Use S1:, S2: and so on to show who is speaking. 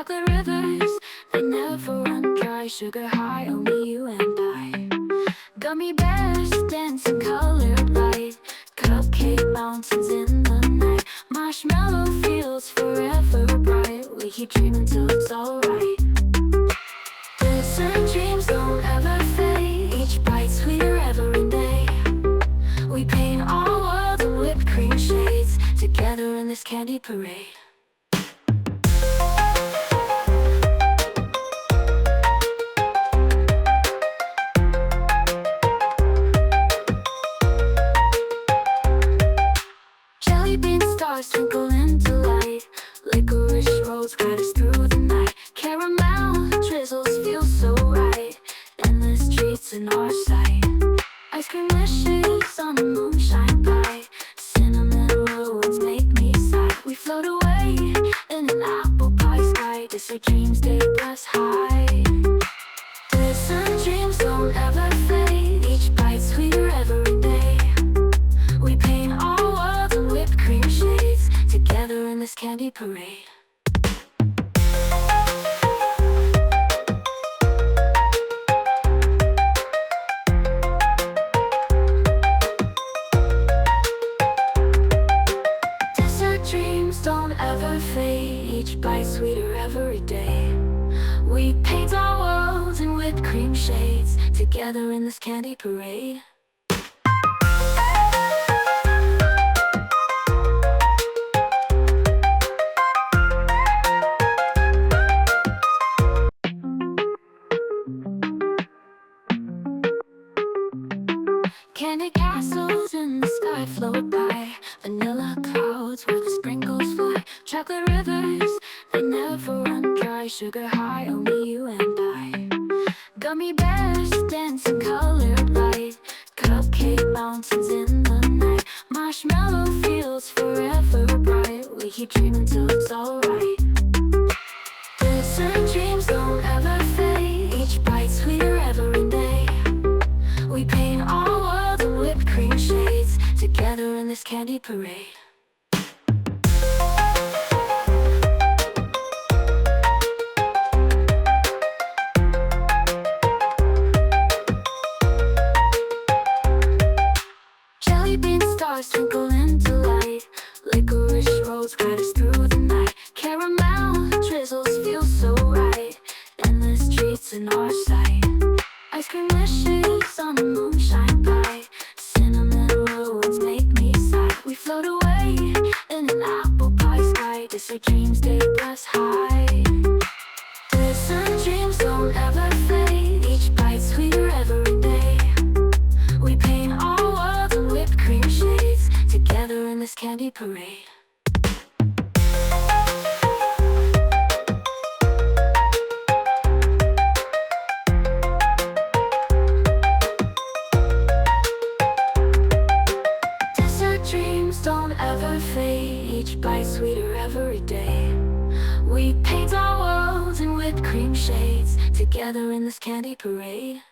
S1: Chocolate rivers, they never run dry. Sugar high, only you and I. Gummy bears, dancing colored light. Cupcake mountains in the night. Marshmallow fields forever bright. We keep dreaming till it's alright. Dessert dreams don't ever fade. Each bite sweeter every day. We paint our world in whipped cream shades. Together in this candy parade. Jelly bean stars twinkle into light. Licorice rolls guide us through the night. Caramel drizzles feel so right. Endless treats in our sight. Ice cream wishes on the moonshine pie. Cinnamon rolls make me sigh. We float away in an apple pie sky. Dessert dreams take us high. Dessert dreams don't ever fade. Each bite sweeter every day. We paint our world in whipped cream shades. Together in this candy parade. Dreams don't ever fade. Each bite sweeter every day. We paint our worlds in whipped cream shades. Together in this candy parade. Candy castles in the sky float by. Vanilla clouds where the sprinkles fly. Chocolate rivers, they never run dry. Sugar high, only you and I. Gummy bears, dancing colored light. Cupcake mountains in the night. Marshmallow fields forever bright. We keep dreaming till it's alright. Dessert dreams don't ever fade. Each bite sweeter every day. We paint our world in whipped cream shades. Together in this candy parade. Jelly bean stars twinkle into light. Licorice rolls guide us through the night. Caramel drizzles feel so right. Endless treats in our sight. Ice cream wishes on the moonshine pie. Cinnamon rolls make me sigh. We float away in an apple pie sky. Dessert dreams take us high. Dessert dreams don't ever fade. Each bite sweeter every day. We paint our world in whipped cream shades. Together in this candy parade. Dreams don't ever fade. Each bite sweeter every day. We paint our worlds in whipped cream shades. Together in this candy parade.